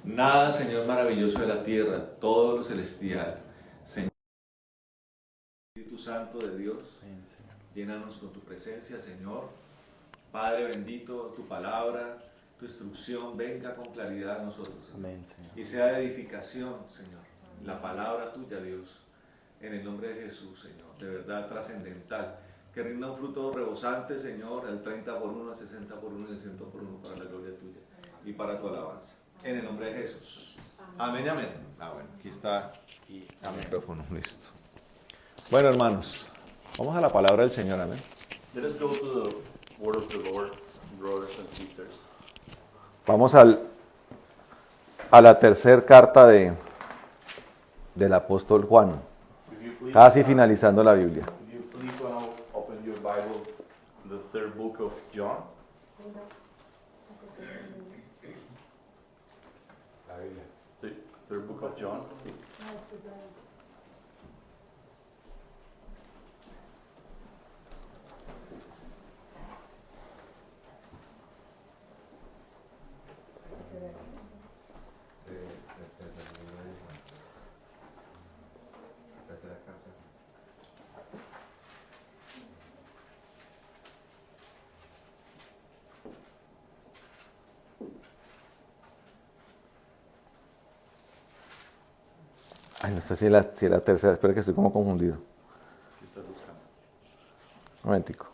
Nada, Señor, maravilloso de la tierra, todo lo celestial. Señor, Espíritu Santo de Dios, llénanos con tu presencia, Señor. Padre bendito, tu palabra, tu instrucción venga con claridad a nosotros. Amén, Señor. Y sea de edificación, Señor, la palabra tuya, Dios, en el nombre de Jesús, Señor, de verdad trascendental. Que rinda un fruto rebosante, Señor, el 30 por 1, el 60 por 1 y el 100 por 1 para la gloria tuya y para tu alabanza. En el nombre de Jesús. Amén y amén. Bueno, aquí está el micrófono, listo. Bueno, hermanos, vamos a la palabra del Señor, amén. Let us go to the word of the Lord, brothers and sisters. Vamos a la tercera carta del apóstol Juan, casi finalizando la Biblia. If you please want to open your Bible, the third book of John. La Biblia. Third book of John. Ay, no sé si es la tercera, espero que estoy como confundido. ¿Qué estás buscando? Un momentico.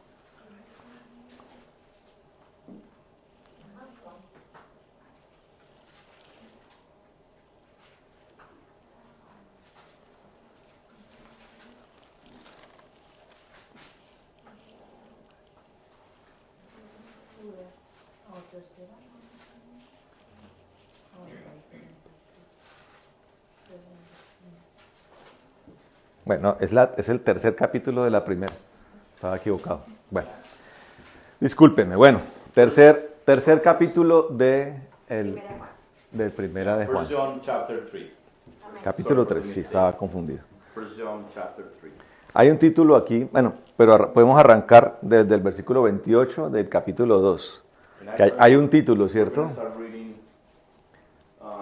Bueno, es el tercer capítulo de la primera. Estaba equivocado. Bueno, discúlpenme. Bueno, tercer capítulo del primera de Juan. 1 John chapter 3. Capítulo 3, sí, estaba confundido. 1 John chapter 3. Hay un título aquí, bueno, pero podemos arrancar desde el versículo 28 del capítulo 2. Que hay un título, ¿cierto?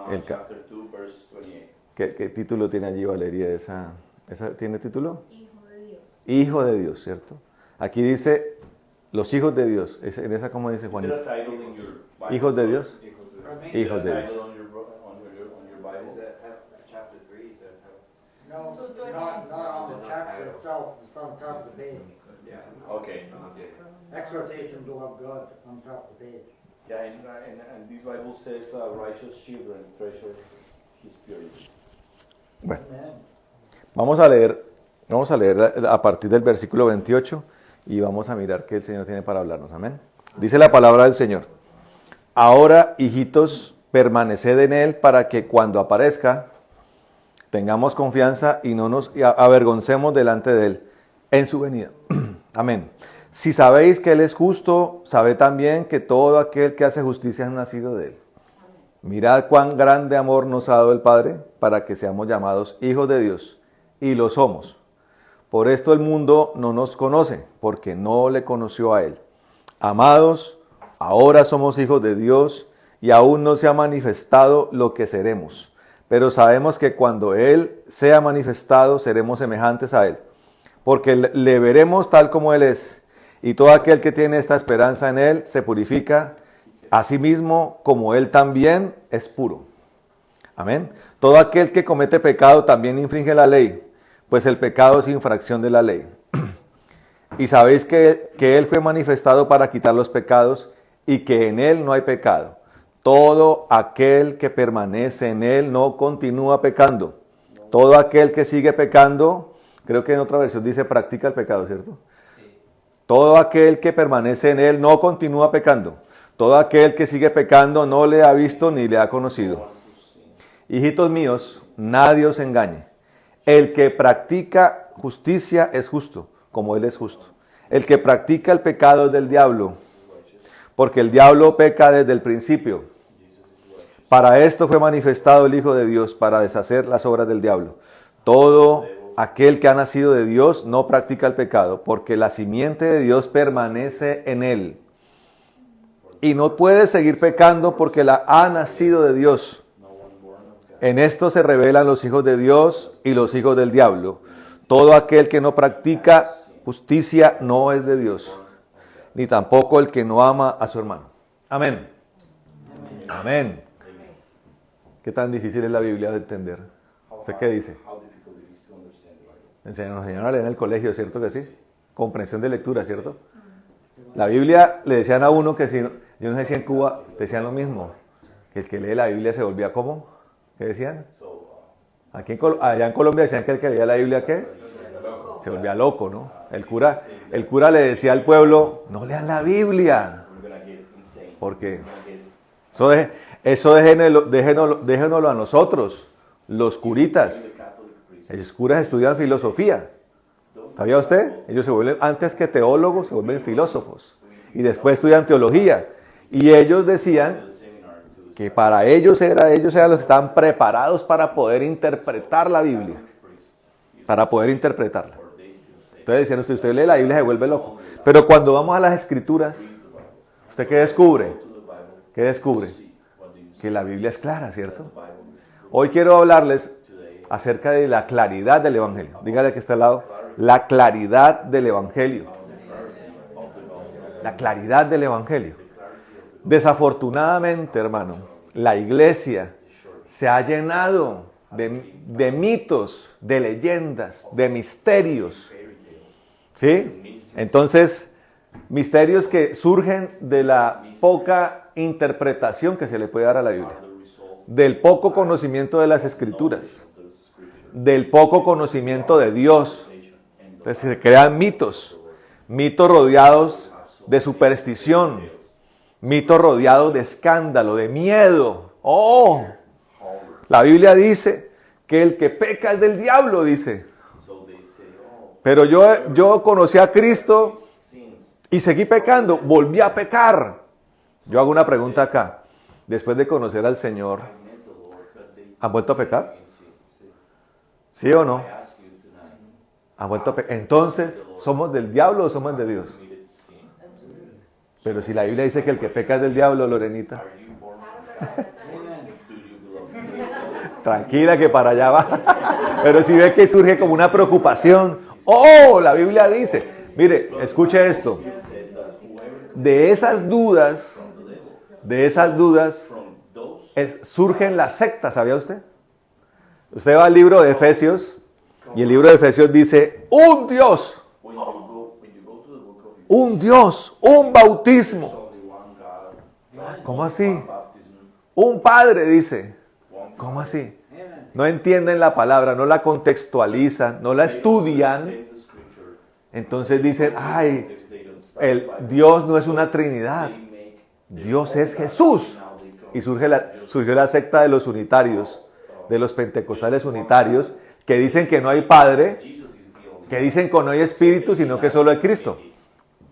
El Chapter 2, verse 28. ¿Qué título tiene allí, Valeria? ¿Esa tiene título? Hijo de Dios. Hijo de Dios, ¿cierto? Aquí dice los hijos de Dios. ¿En esa cómo dice Is Juanito? there a title in your Bible? ¿Hijos de Dios? Hijos de Hijos de Dios. Is there a Dios. title on your Bible? Chapter 3, is that how? No, Not on the chapter itself, it's on top of the page. Okay. Exhortation to love God on top of the page. Yeah, and this Bible says righteous children treasure his purity. Bueno, Amen. vamos a leer a partir del versículo 28 y vamos a mirar qué el Señor tiene para hablarnos. Amén. Dice la palabra del Señor. Ahora, hijitos, permaneced en Él para que cuando aparezca tengamos confianza y no nos avergoncemos delante de Él en su venida. Amén. Si sabéis que Él es justo, sabed también que todo aquel que hace justicia es nacido de Él. Mirad cuán grande amor nos ha dado el Padre para que seamos llamados hijos de Dios, y lo somos. Por esto el mundo no nos conoce, porque no le conoció a Él. Amados, ahora somos hijos de Dios, y aún no se ha manifestado lo que seremos. Pero sabemos que cuando Él sea manifestado, seremos semejantes a Él, porque le veremos tal como Él es. Y todo aquel que tiene esta esperanza en Él se purifica a sí mismo como Él también es puro. Amén. Todo aquel que comete pecado también infringe la ley, pues el pecado es infracción de la ley. Y sabéis que Él fue manifestado para quitar los pecados y que en Él no hay pecado. Todo aquel que permanece en Él no continúa pecando. Todo aquel que sigue pecando, creo que en otra versión dice practica el pecado, ¿cierto? Todo aquel que permanece en Él no continúa pecando. Todo aquel que sigue pecando no le ha visto ni le ha conocido. Hijitos míos, nadie os engañe. El que practica justicia es justo, como Él es justo. El que practica el pecado es del diablo, porque el diablo peca desde el principio. Para esto fue manifestado el Hijo de Dios, para deshacer las obras del diablo. Todo aquel que ha nacido de Dios no practica el pecado, porque la simiente de Dios permanece en él. Y no puede seguir pecando porque ha nacido de Dios. En esto se revelan los hijos de Dios y los hijos del diablo. Todo aquel que no practica justicia no es de Dios, ni tampoco el que no ama a su hermano. Amén. Amén. ¿Qué tan difícil es la Biblia de entender? ¿Usted qué dice? How difficult it is to understand the Bible. Nos enseñaron a leer en el colegio, ¿cierto que sí? Comprensión de lectura, ¿cierto? La Biblia, le decían a uno que si, yo no sé si en Cuba decían lo mismo, que el que lee la Biblia se volvía ¿cómo? ¿Qué decían? Aquí allá en Colombia decían que el que leía la Biblia, ¿qué? Se volvía loco, ¿no? El cura le decía al pueblo, no lean la Biblia, We're gonna get insane. porque We're gonna get eso déjenoslo a nosotros, los curitas. the Catholic priest. Los curas estudian filosofía. ¿Sabía usted? Ellos se vuelven, antes que teólogos, se vuelven filósofos. Y después estudian teología. Y ellos decían The seminar to the que para ellos eran los que estaban preparados para poder interpretar la Biblia. priests. Para poder interpretarla. Or they still say, Entonces decían, usted lee la Biblia y se vuelve loco. Pero cuando vamos a las Escrituras, ¿usted qué descubre? to the Bible, ¿Qué descubre? see what do you see? Que la Biblia es clara, ¿cierto? The Bible is Hoy quiero hablarles today. acerca de la claridad del Evangelio. Dígale que está al lado. La claridad del Evangelio. La claridad del Evangelio. Desafortunadamente, hermano, la iglesia se ha llenado de mitos, de leyendas, de misterios. ¿Sí? Entonces, misterios que surgen de la poca interpretación que se le puede dar a la Biblia, del poco conocimiento de las Escrituras, del poco conocimiento de Dios. Entonces se crean mitos, mitos rodeados de superstición, mitos rodeados de escándalo, de miedo. ¡Oh! La Biblia dice que el que peca es del diablo, dice. So they say, oh, Pero yo conocí a Cristo sins. y seguí pecando, volví a pecar. Yo hago una pregunta acá. Después de conocer al Señor, I met the Lord, but they ¿han vuelto a pecar? can sin. ¿Sí o no? I ask you tonight, ¿Han vuelto a pecar? Entonces, ¿somos del diablo o somos de Dios? committed sin? Pero si la Biblia dice que el que peca es del diablo, Lorenita. Are you born again? Do you belong to the Tranquila que para allá va. Pero si ve que surge como una preocupación. ¡Oh! La Biblia dice. Mire, escuche esto. says that whoever De esas dudas, from those surgen las sectas, ¿sabía usted? Usted va al libro de Efesios y el libro de Efesios dice, un Dios, when you go to the book of un Dios, un bautismo. only one God, ¿Cómo así? baptism, Un Padre, dice. one ¿Cómo así? Amen. No entienden la palabra, no la contextualizan, no la estudian. in the scripture, Entonces dicen, ay, text they don't start el Dios no es una Trinidad, they make Dios es Jesús. now they come Y surgió la secta de los unitarios, de los pentecostales unitarios, que dicen que no hay Padre, Jesus is the only que dicen que no hay Espíritu, sino que solo hay Cristo.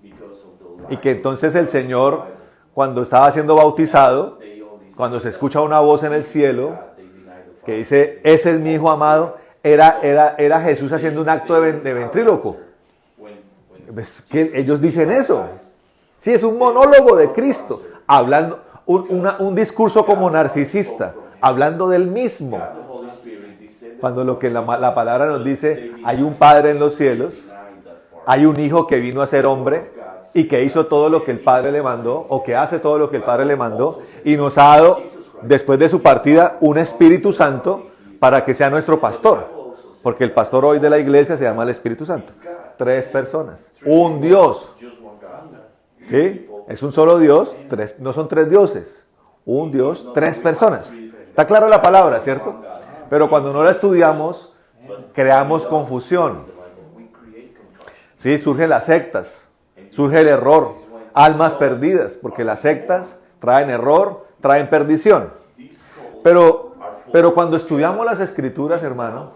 because of the Y que entonces el Señor, cuando estaba siendo bautizado, they only cuando se escucha una voz en el cielo, they deny the que dice, ese es mi hijo amado, era Jesús haciendo un acto de ventríloco. when ¿Ves que ellos dicen eso? Sí, es un monólogo de Cristo, hablando, un discurso como narcisista, hablando del mismo. the Holy Spirit descended Cuando lo que la palabra nos dice, hay un Padre en los cielos, denying that part. hay un Hijo que vino a ser hombre y que hizo todo lo que el Padre le mandó, o que hace todo lo que el Padre le mandó, y nos ha dado, después de su partida, un Espíritu Santo para que sea nuestro pastor. Porque el pastor hoy de la iglesia se llama el Espíritu Santo. 3 personas. Un Dios. Just one God. ¿Sí? Es un solo Dios, no son 3 dioses. Un Dios, 3 personas. Está clara la palabra, ¿cierto? Pero cuando no la estudiamos, creamos confusión. We create confusion. Sí, surgen las sectas, surge el error, almas perdidas, porque las sectas traen error, traen perdición. Pero cuando estudiamos las Escrituras, hermano,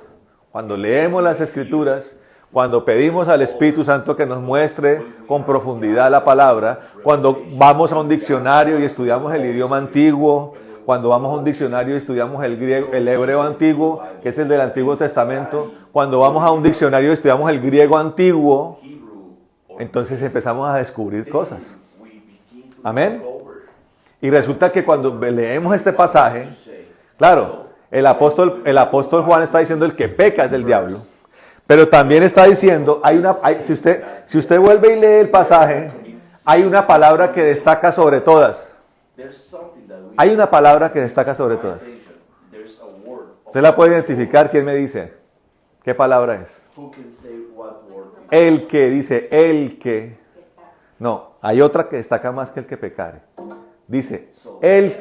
cuando leemos las Escrituras, cuando pedimos al Espíritu Santo que nos muestre con profundidad la palabra, cuando vamos a un diccionario y estudiamos el idioma antiguo, cuando vamos a un diccionario y estudiamos el griego, el hebreo antiguo, que es el del Antiguo Testamento, cuando vamos a un diccionario y estudiamos el griego antiguo, entonces empezamos a descubrir cosas. Amén. Y resulta que cuando leemos este pasaje, claro, El apóstol Juan está diciendo el que peca es del diablo. Pero también está diciendo, si usted vuelve y lee el pasaje, hay una palabra que destaca sobre todas. There's something that we Hay una palabra que destaca sobre todas. There's a word. ¿Usted la puede identificar? ¿Quién me dice? ¿Qué palabra es? Who can say what word? El que dice, el que. No, hay otra que destaca más que el que pecare. Dice, el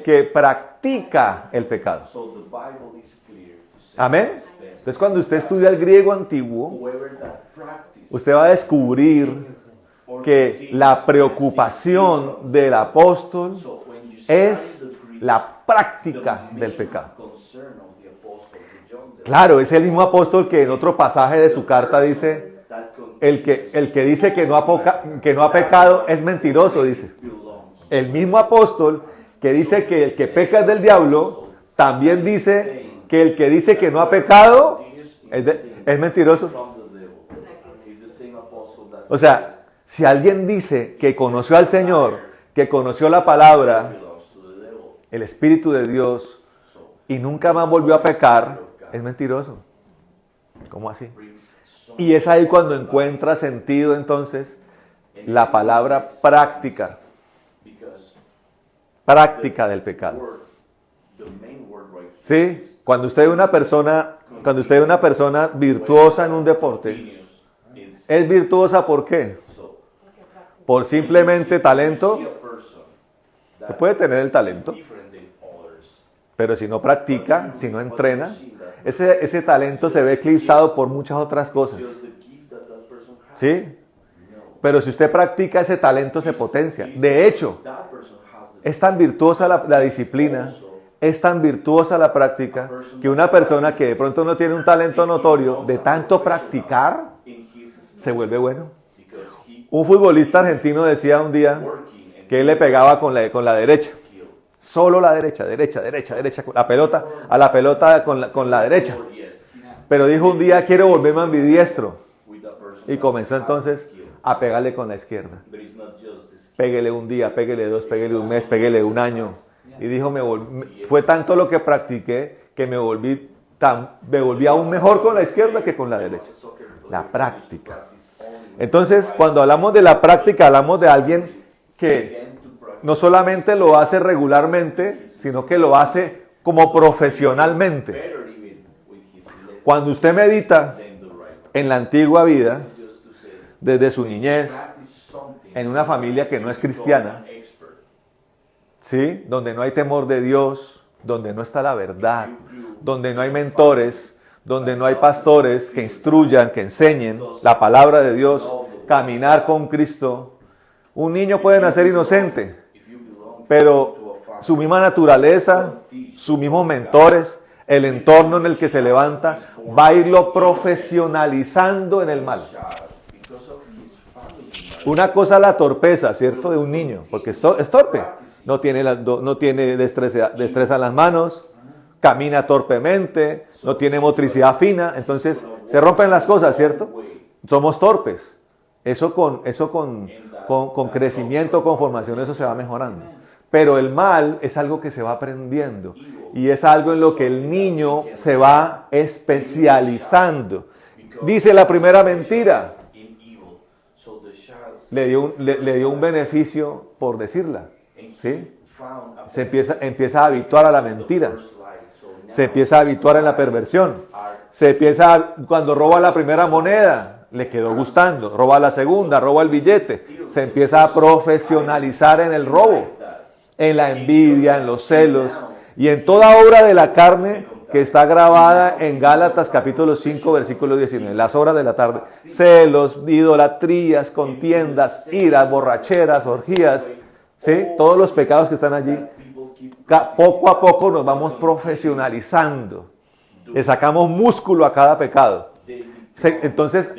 que practica el pecado. So the Bible is clear to say Amén. Entonces cuando usted estudia el griego antiguo, whoever that practice usted va a descubrir que la preocupación del apóstol so when you es study the Greek, la práctica del pecado. concern of the apostle to John the Claro, es el mismo apóstol que en otro pasaje de su carta dice, that el que dice que no ha pecado es mentiroso, dice. belongs. El mismo apóstol que dice que el que peca es del diablo, también dice que el que dice que no ha pecado es mentiroso. From the devil. He's the same apostle that O sea, si alguien dice que conoció al Señor, que conoció la palabra, belongs to the devil. el Espíritu de Dios, y nunca más volvió a pecar, es mentiroso. ¿Cómo así? Y es ahí cuando encuentra sentido entonces la palabra práctica, Because práctica del pecado. word, the main word right here, ¿Sí? Cuando usted ve una persona virtuosa en un deporte, is ¿es virtuosa por qué? so. Por simplemente talento. See a person Se puede tener el talento, different than others. pero si no practica, si no entrena, ese talento se ve eclipsado por muchas otras cosas. Just the gift that that person has. ¿Sí? No. Pero si usted practica, ese talento se potencia. De hecho, That person has the es tan virtuosa la disciplina, es tan virtuosa la práctica, que una persona que de pronto no tiene un talento notorio, de tanto practicar, in his se vuelve bueno. because he Un futbolista argentino decía un día working and que él le pegaba con la derecha. skill. Solo la derecha, la pelota, a la pelota con la derecha. Yes, he's Pero dijo un día, quiero volverme ambidiestro. with that person. Y comenzó entonces Skill. a pegarle con la izquierda. But it's not just the skill. Péguele un día, péguele dos, péguele un mes, péguele un año. Y dijo, fue tanto lo que practiqué que me volví aún mejor con la izquierda que con la derecha. La práctica. Entonces, cuando hablamos de la práctica, hablamos de alguien que no solamente lo hace regularmente, sino que lo hace como profesionalmente. Better even with his left Cuando usted medita than the right. en la antigua vida, Just to say, desde su niñez, practice something. en una familia que no es cristiana, An expert. ¿sí? Donde no hay temor de Dios, donde no está la verdad, donde no hay mentores, donde no hay pastores que instruyan, que enseñen la palabra de Dios, caminar con Cristo. Un niño puede nacer inocente, If you belong pero to a family, su misma naturaleza, sus mismos mentores, el entorno en el que se levanta, va a irlo profesionalizando en el mal. because of his family, Una cosa es la torpeza, ¿cierto? De un niño, porque es torpe. No tiene destreza en las manos, camina torpemente, no tiene motricidad fina, entonces se rompen las cosas, ¿cierto? Somos torpes. Eso con crecimiento, con formación, eso se va mejorando. Pero el mal es algo que se va aprendiendo y es algo en lo que el niño se va especializando. Dice la primera mentira, in evil. So the child le dio un beneficio por decirla. ¿Sí? found a Se empieza a habituar a la mentira. first light. So now Se empieza a habituar en la perversión. Cuando roba la primera moneda, le quedó gustando. Roba la segunda, roba el billete. Se empieza a profesionalizar en el robo, en la envidia, en los celos y en toda obra de la carne que está grabada en Gálatas capítulo 5, versículo 19. Las obras de la tarde. Celos, idolatrías, contiendas, iras, borracheras, orgías. ¿Sí? Todos los pecados que están allí. Poco a poco nos vamos profesionalizando. Le sacamos músculo a cada pecado. Entonces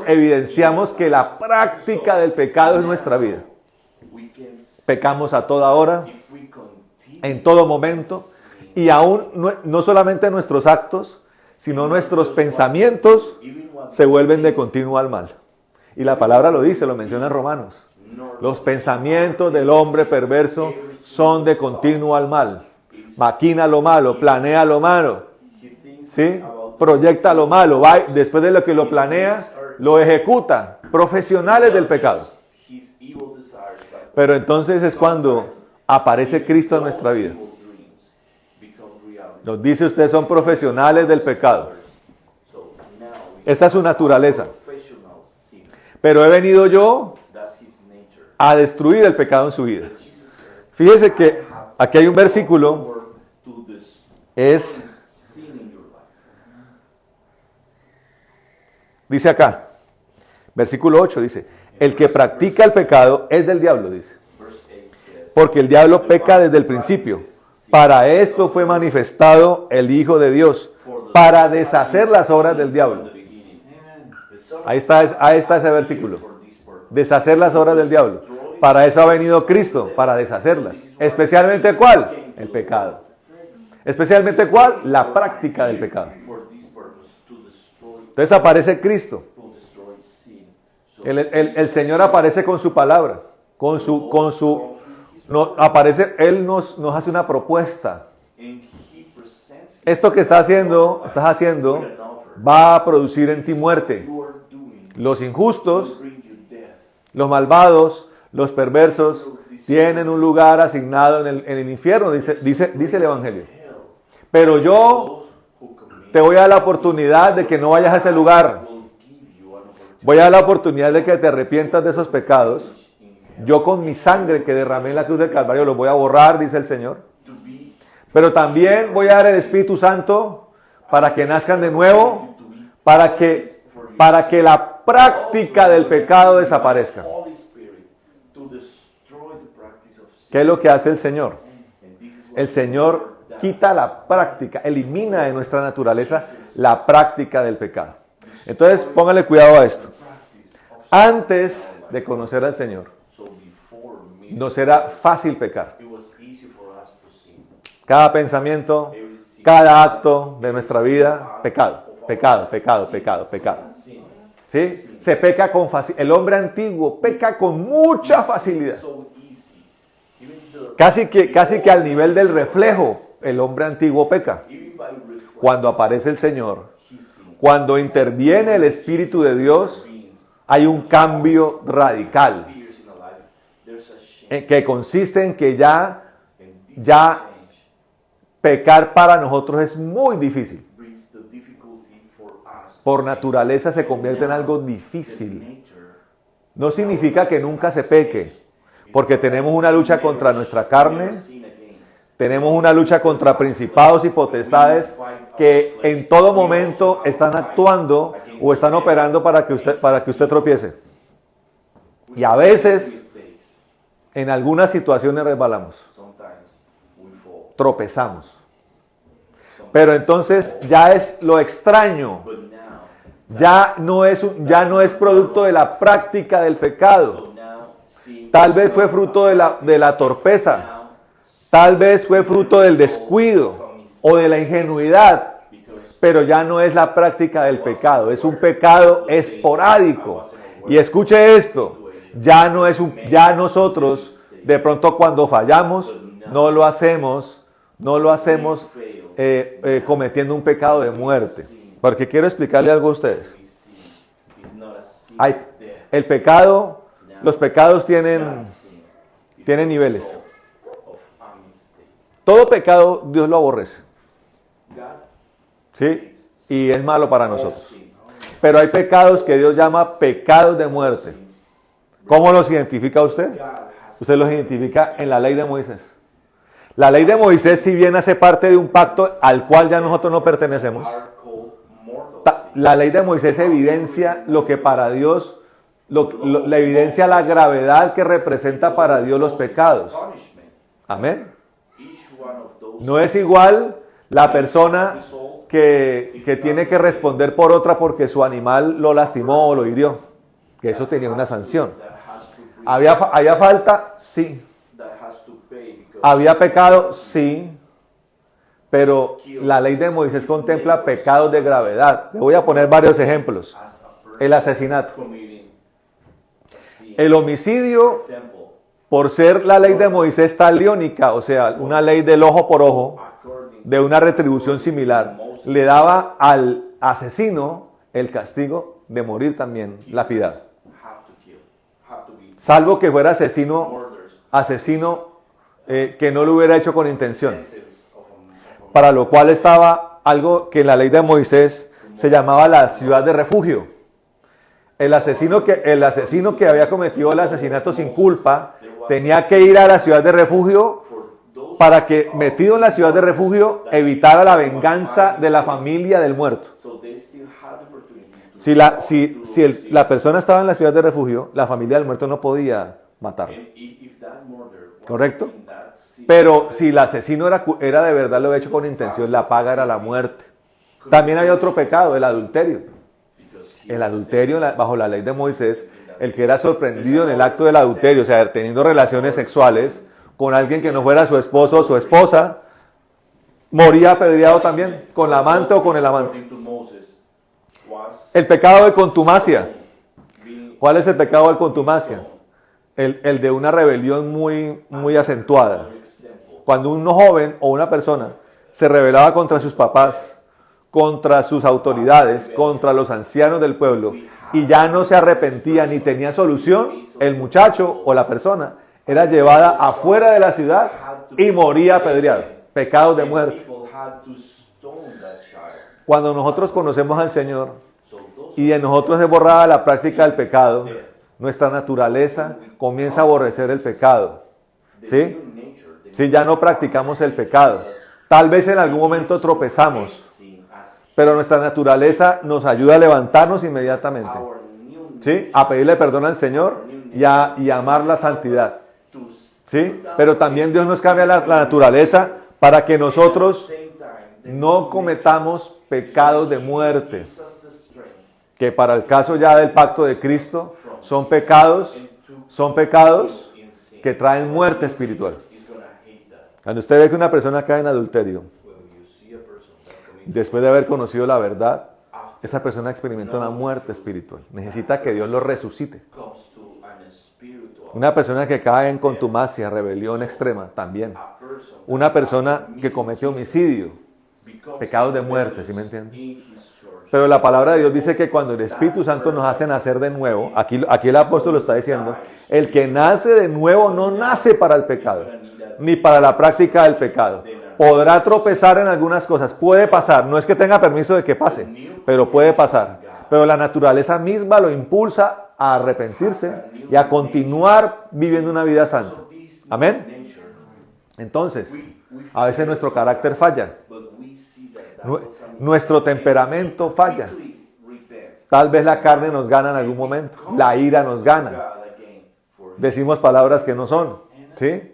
evidenciamos que la práctica del pecado es nuestra vida. we can Pecamos a toda hora, if we continue en todo momento, y aún no solamente nuestros actos, sino nuestros pensamientos even what se vuelven de continuo al mal. Y la palabra lo dice, lo menciona en Romanos. Los pensamientos del hombre perverso son de continuo al mal. maquina lo malo, planea lo malo, He thinks ¿sí? about Proyecta lo malo, va, después de lo que lo planea, lo ejecuta. Profesionales del pecado. his evil desires, but Pero entonces es cuando aparece Cristo en nuestra vida. evil dreams become reality. Nos dice, ustedes son profesionales del pecado. So now we Esa es su naturaleza. professional sin. Pero he venido yo That's his nature. a destruir el pecado en su vida. Jesus said, Fíjese que aquí hay un versículo, "Power to this es, sin in your life." dice acá, versículo 8, dice, el que practica el pecado es del diablo, dice. Verse 8 says, Porque el diablo peca desde el principio. Para esto fue manifestado el Hijo de Dios, para deshacer las obras del diablo. "In the beginning, the Son of Ahí está ese versículo. for this purpose." Deshacer las obras del diablo. Para eso ha venido Cristo, para deshacerlas. Especialmente ¿cuál? El pecado. Especialmente ¿cuál? La práctica del pecado. For this purpose, to destroy, Entonces aparece Cristo. to destroy sin. So El Señor aparece con su palabra, no, aparece, Él nos hace una propuesta. and he presents Esto que estás haciendo, va a producir en ti muerte. you are doing Los injustos, will bring you death. los malvados, los perversos, tienen un lugar asignado en el infierno, dice el Evangelio. Hell, Pero yo those who commit te voy a dar la oportunidad de que no vayas a ese lugar. will give you an opportunity Voy a dar la oportunidad de que te arrepientas de esos pecados. Yo con mi sangre que derramé en la cruz del Calvario los voy a borrar, dice el Señor. to be Pero también voy a dar el Espíritu Santo para que nazcan de nuevo, para que la práctica del pecado desaparezca. Holy Spirit to destroy the practice of sin. ¿Qué es lo que hace el Señor? And this is what El Señor quita la práctica, elimina de nuestra naturaleza la práctica del pecado. Entonces, póngale cuidado a esto. practice of Antes de conocer al Señor, so before me nos era fácil pecar. it was easy for us to sin. Cada pensamiento, cada acto de nuestra vida, pecado, pecado, pecado, pecado, pecado. Sin. ¿Sí? Se peca con facilidad. El hombre antiguo peca con mucha facilidad. So easy. Even Casi que al nivel del reflejo, el hombre antiguo peca. even by reflex, Cuando aparece el Señor, he sins. cuando interviene el Espíritu de Dios, hay un cambio radical Appears in a life. There's a shame que consiste en que ya and this ya- change pecar para nosotros es muy difícil. brings the difficulty for us. Por naturaleza se convierte en algo The difícil. nature No significa que nunca se peque, porque tenemos una lucha contra nuestra carne, sin again. tenemos una lucha contra principados y potestades que en todo momento están actuando o están operando para que usted tropiece. Y a veces, Mistakes. en algunas situaciones resbalamos, Sometimes we fall. tropezamos. Pero entonces ya es lo extraño, But now, ya no es producto de la práctica del pecado. so now, sin Tal vez fue fruto de la torpeza, now, tal vez fue fruto del descuido o de la ingenuidad, because pero ya no es la práctica del pecado, es un pecado esporádico. Y escuche esto, ya nosotros de pronto cuando fallamos no lo hacemos cometiendo un pecado de muerte. Porque quiero explicarle algo a ustedes. we sin is not a sin Hay, of death. el pecado, los pecados That tienen sin is tienen the niveles. result of a mistake. Todo pecado Dios lo aborrece, God ¿sí? Y es malo para nosotros. sin. Pero hay pecados que Dios llama pecados de muerte. ¿Cómo los identifica usted? God has Usted los identifica en la ley de Moisés. La ley de Moisés, si bien hace parte de un pacto al cual ya nosotros no pertenecemos, are called mortal sin. la ley de Moisés evidencia lo que para Dios, la evidencia la gravedad que representa para Dios los pecados. Punishment. Amén. Each one of those No es igual la persona que tiene que responder por otra porque su animal lo lastimó o lo hirió, que eso tenía una sanción. that has to bring, ¿Había falta? Sí. that has to pay because ¿Había pecado? Sí. Pero la ley de Moisés contempla pecados de gravedad. Le voy a poner varios ejemplos. as a person El asesinato. committing a sin. El homicidio, For example, por ser la ley de Moisés taliónica, o sea, una ley del ojo por ojo, a de una retribución similar. Le daba al asesino el castigo de morir también, lapidado. have to kill, have to be Salvo que fuera asesino murders. que no lo hubiera hecho con intención. Sentence of a Para lo cual estaba algo que en la ley de Moisés se llamaba la ciudad de refugio. El asesino que había cometido el asesinato sin culpa tenía que ir a la ciudad de refugio for those para que, metido en la ciudad de refugio, evitara la venganza de la familia del muerto. so they still had the opportunity to La persona estaba en la ciudad de refugio, la familia del muerto no podía matarlo. and if that murder was Correcto. in that city, Pero si el asesino era de verdad, lo había hecho con intención, la paga era la muerte. También hay otro pecado, el adulterio. because he El adulterio, bajo la ley de Moisés, el que era sorprendido en el acto del adulterio, o sea, teniendo relaciones sexuales con alguien que no fuera su esposo o su esposa, moría apedreado también, con la amante o con el amante. according to Moses was El pecado de contumacia. being ¿Cuál es el pecado de contumacia? El de una rebelión muy acentuada. an example. Cuando un joven o una persona se rebelaba contra sus papás, contra sus autoridades, contra los ancianos del pueblo, y ya no se arrepentía ni tenía solución, el muchacho o la persona era llevada afuera de la ciudad y moría apedreado. Pecados de muerte. People had to stone that child. Cuando nosotros conocemos al Señor So those y en nosotros es borrada la práctica del pecado, nuestra naturaleza comienza a aborrecer el pecado. ¿Sí? human nature, the Si ya no practicamos el pecado, tal vez en algún momento tropezamos, sin as pero nuestra naturaleza nos ayuda a levantarnos inmediatamente, our new ¿sí? A pedirle perdón al Señor y a amar la santidad, to ¿sí? Pero también Dios nos cambia la naturaleza para que nosotros same time no cometamos pecados de muerte, gives us the strength que para el caso ya del pacto de Cristo son pecados in sin. que traen muerte espiritual. He's gonna hate that. Cuando usted ve que una persona cae en adulterio, When you see a person that commits después de haber conocido la verdad, esa persona experimenta una muerte espiritual. Necesita que Dios lo resucite. comes to an spiritual Una persona que cae en contumacia, rebelión extrema, también. a person Una persona que comete homicidio, becomes pecados de muerte, ¿sí me entiende? in his church. Pero la palabra de Dios dice que cuando el Espíritu Santo nos hace nacer de nuevo, aquí el apóstol lo está diciendo, el que nace de nuevo no nace para el pecado, ni para la práctica del pecado. Podrá tropezar en algunas cosas, puede pasar, no es que tenga permiso de que pase, pero puede pasar. Pero la naturaleza misma lo impulsa a arrepentirse y a continuar viviendo una vida santa. Amén. Nature, Entonces, a veces nuestro carácter falla, but we see that nu- was a nuestro temperamento falla. quickly repent. Tal vez la carne nos gana en algún momento, la ira nos gana. God again for Decimos palabras que no son, ¿sí?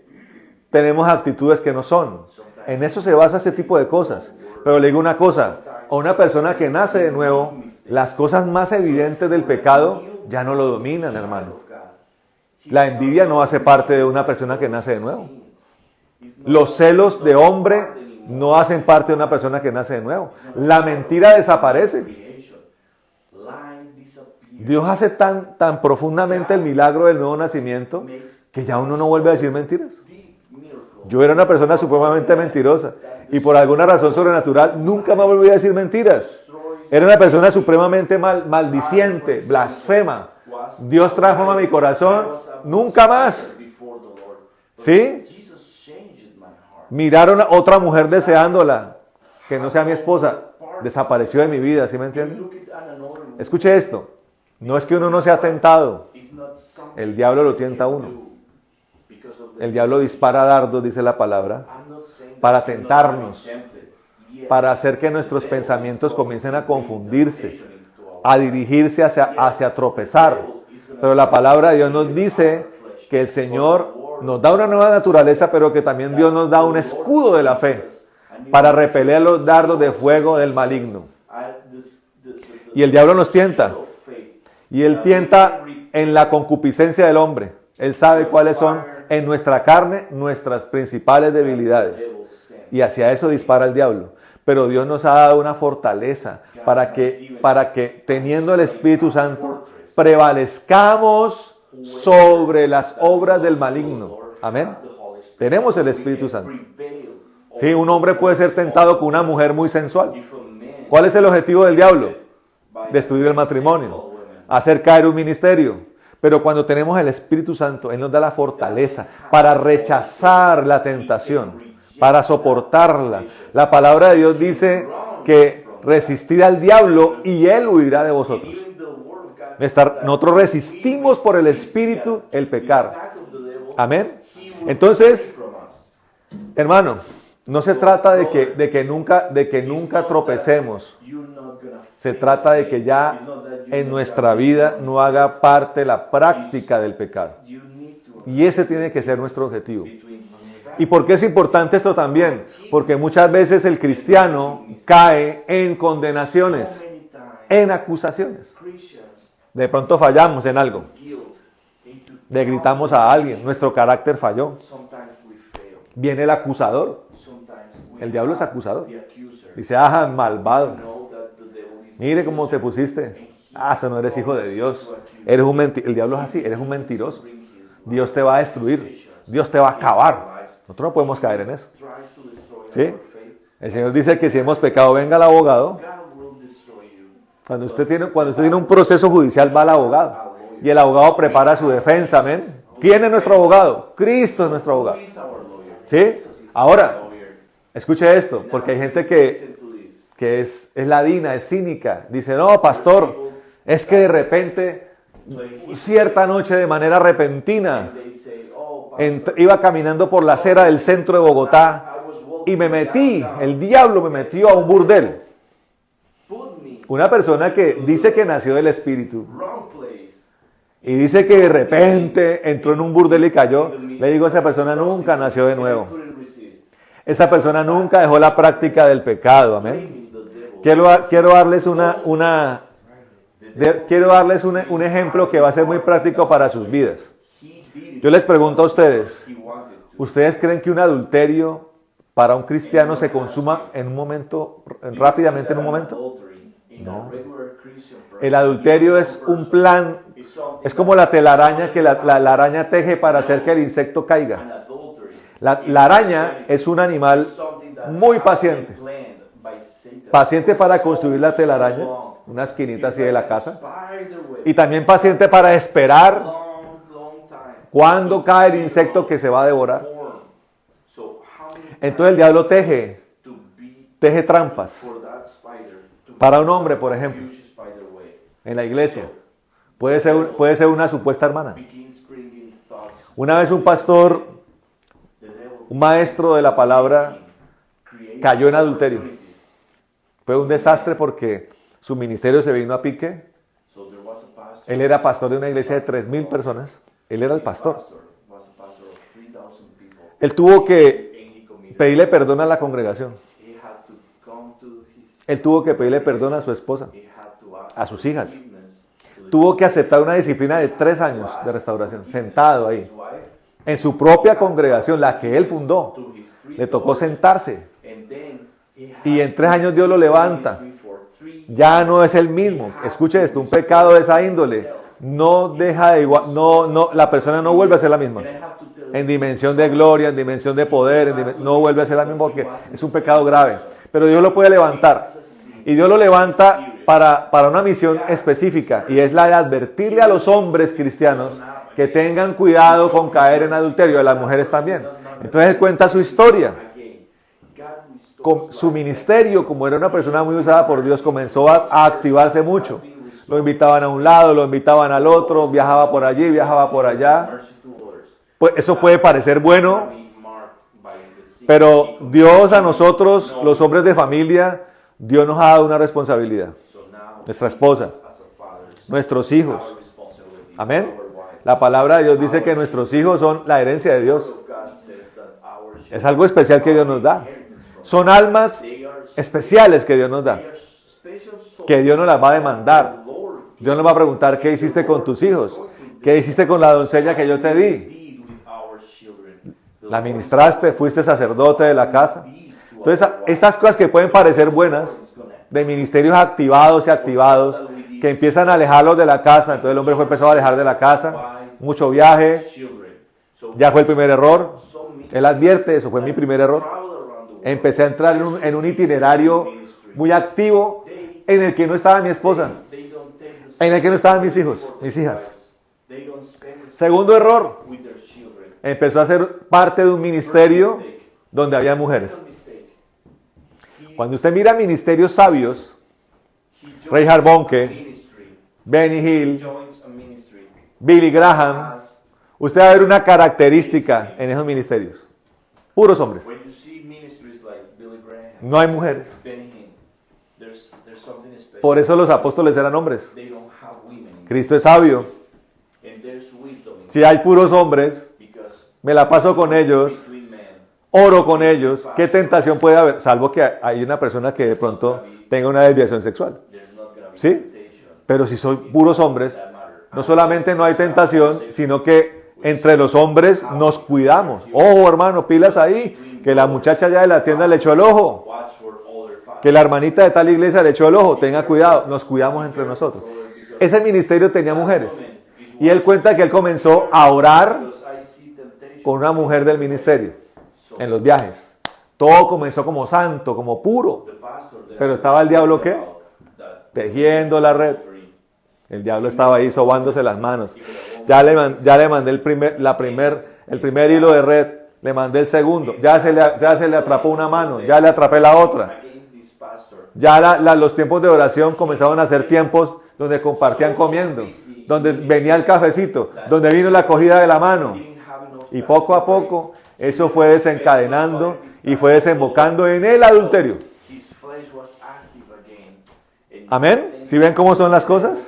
Tenemos actitudes que no son. En eso se basa este tipo de cosas. Pero le digo una cosa, a una persona que nace de nuevo, las cosas más evidentes del pecado ya no lo dominan, hermano. God. La envidia no hace parte de una persona que nace de nuevo. Los celos de hombre no hacen parte de una persona que nace de nuevo. La mentira desaparece. Creation. Lie disappears. Dios hace tan profundamente el milagro del nuevo nacimiento que ya uno no vuelve a decir mentiras. Deep miracle. Yo era una persona supremamente mentirosa y por alguna razón sobrenatural nunca más volví a decir mentiras. Era una persona supremamente maldiciente, blasfema. Dios transforma mi corazón, nunca más. Before the Lord. ¿Sí? Jesus changed my heart. Miraron a otra mujer deseándola, que no sea mi esposa, desapareció de mi vida, ¿sí me entienden? Look at another woman. Escuche esto, no es que uno no sea tentado, It's not something el diablo lo tienta a uno. because of the El diablo dispara dardos, dice la palabra, I'm not saying para that you're not tentarnos, tempted. Yes, para hacer que nuestros pensamientos comiencen a confundirse, into our a dirigirse hacia tropezar. Pero la palabra de Dios nos dice que el Señor nos da una nueva naturaleza, pero que también Dios nos da un escudo de la fe para repeler los dardos de fuego del maligno. Y el diablo nos tienta. Y él tienta en la concupiscencia del hombre. Él sabe cuáles son en nuestra carne nuestras principales debilidades. Y hacia eso dispara el diablo. Pero Dios nos ha dado una fortaleza para que teniendo el Espíritu Santo prevalezcamos sobre las obras del maligno. Amén. Tenemos el Espíritu Santo. Sí, un hombre puede ser tentado con una mujer muy sensual. Different men ¿Cuál es el objetivo del diablo? by Destruir el sexual matrimonio, women. hacer caer un ministerio. Pero cuando tenemos el Espíritu Santo, Él nos da la fortaleza para rechazar la tentación, para soportarla. La palabra de Dios dice que resistid al diablo y Él huirá de vosotros. Even the word of God Nosotros resistimos por el Espíritu el pecar. attack of the devil, Amén. he will Entonces, flee from us. hermano, no se trata de que nunca tropecemos. You're not gonna Se fail. trata de que ya en nuestra vida no haga parte la práctica del pecado. You need to Y ese tiene que ser nuestro objetivo. between ¿Y por qué es importante esto también? Porque muchas veces el cristiano cae en condenaciones, so many times en acusaciones. Christians De pronto fallamos en algo, guilt into le gritamos a alguien, nuestro carácter falló. sometimes we fail. Viene el acusador, Sometimes we el diablo es have acusador. the accuser. Dice, ajá, malvado, Know that the devil is mire cómo te pusiste. Ah, eso no eres hijo de Dios. Eres un el diablo es así, eres un mentiroso. bring his Dios te va a destruir, Dios te va a acabar. Nosotros no podemos caer en eso. tries to destroy ¿Sí? our faith. El Señor dice que si hemos pecado, venga el abogado. God will destroy you. Cuando usted tiene un proceso judicial, va al abogado. Y el abogado prepara su defensa, amén. ¿Quién es nuestro abogado? Cristo es nuestro abogado. Who is our lawyer? ¿Sí? Jesus is Ahora, our lawyer. escuche esto, porque hay gente Listen to this. que es ladina, es cínica. Dice, no, pastor, es que de repente, cierta noche, de manera repentina, They say, oh, iba caminando por la acera del centro de Bogotá I was walking y me metí, downtown. el diablo me metió a un burdel. Put me Una persona que dice que nació del Espíritu wrong place. y dice que de repente entró en un burdel y cayó, le digo, esa persona nunca nació de nuevo. Couldn't resist. Esa persona nunca dejó la práctica del pecado, amén. Blaming the devil. Quiero darles un ejemplo que va a ser muy práctico para sus vidas. He did it. Yo les pregunto a ustedes, He wanted to. ¿ustedes creen que un adulterio para un cristiano se consuma en un momento, rápidamente en un momento? Adultery in a regular Christian person El adulterio es un plan, is something es como la telaraña que la araña teje para hacer que el insecto caiga. an adultery La araña es un animal is something that muy has paciente. been planned by Satan. Paciente para construir la telaraña, una esquinita así de la casa. Spider web. Y también paciente para esperar Long time. cuándo cae el insecto que se va a devorar. Form. So how many Entonces el diablo teje to be trampas for that spider to para un hombre, por ejemplo, use spider web? en la iglesia. Puede ser una supuesta hermana. Begins bringing thoughts. Una vez un pastor, The devil un maestro de la palabra, creates cayó en adulterio. opportunities. Fue un desastre porque su ministerio se vino a pique. So there was a pastor. Él era pastor de una iglesia de 3,000 personas. Él era el pastor. Was a pastor of 3,000 people. Él tuvo que And he committed. pedirle perdón a la congregación. He had to come to his. Él tuvo que pedirle perdón a su esposa, He had to ask a sus hijas. forgiveness to Tuvo que aceptar una disciplina de 3 años de restauración, sentado ahí. his wife, En su propia congregación, la que él fundó, to his three le tocó sentarse. and then he had Y en 3 años Dios lo levanta. for 3 Ya no es el mismo. Escuche esto, un pecado de esa índole no deja de igual, la persona no vuelve a ser la misma. and I have to tell En dimensión de gloria, en dimensión de poder, no vuelve a ser la misma porque es un pecado grave. Pero Dios lo puede levantar. Y Dios lo levanta para una misión específica y es la de advertirle a los hombres cristianos que tengan cuidado con caer en adulterio, a las mujeres también. Entonces él cuenta su historia. again. God restored Con su ministerio, como era una persona muy usada por Dios, comenzó a activarse mucho. Lo invitaban a un lado, lo invitaban al otro, viajaba por allí, viajaba por allá. mercy to others. Pues eso puede parecer bueno, Be marked by the sin. pero Dios a nosotros, los hombres de familia, Dios nos ha dado una responsabilidad. So now, Nuestra esposa, as a father, nuestros hijos. our responsibility. Amén. Our wives. La palabra de Dios dice que nuestros hijos son la herencia de Dios. God says that our Es algo especial que Dios nos da. Son almas especiales que Dios nos da, special souls que Dios nos las va a demandar. Lord Dios nos va a preguntar qué hiciste con tus hijos, qué hiciste con la doncella que yo te di. did with our children. La ministraste, fuiste sacerdote de la casa. Entonces, estas cosas que pueden parecer buenas, de ministerios activados y activados, que empiezan a alejarlos de la casa. Entonces el hombre fue empezó a alejar de la casa, mucho viaje, Children. So ya fue el primer error. some Él advierte, eso fue mi primer error. travel around the Empecé a entrar en un itinerario muy activo en el que no estaba mi esposa, en el que no estaban mis hijos, mis hijas. Segundo error, empezó a ser parte de un ministerio donde había mujeres. Cuando usted mira ministerios sabios, Reinhard Bonnke, Benny Hill, Billy Graham, usted va a ver una característica en esos ministerios. Puros hombres. No hay mujeres. Por eso los apóstoles eran hombres. Cristo es sabio. Si hay puros hombres, me la paso con ellos, oro con ellos. ¿Qué tentación puede haber? Salvo que hay una persona que de pronto tenga una desviación sexual. ¿Sí? Pero si soy puros hombres, no solamente no hay tentación, sino que entre los hombres nos cuidamos. Ojo, hermano, pilas ahí, que la muchacha ya de la tienda le echó el ojo, que la hermanita de tal iglesia le echó el ojo. Tenga cuidado, nos cuidamos entre nosotros. Ese ministerio tenía mujeres. Y él cuenta que él comenzó a orar con una mujer del ministerio en los viajes. Todo comenzó como santo, como puro. Pero estaba el diablo, ¿qué? Tejiendo la red. El diablo estaba ahí sobándose las manos. Ya le mandé el primer hilo de red. Le mandé el segundo. Ya se le atrapó una mano. Ya le atrapé la otra. Ya los tiempos de oración comenzaron a ser tiempos donde compartían comiendo, donde venía el cafecito, donde vino la acogida de la mano. Y poco a poco eso fue desencadenando y fue desembocando en el adulterio. Amén. ¿Sí ven cómo son las cosas?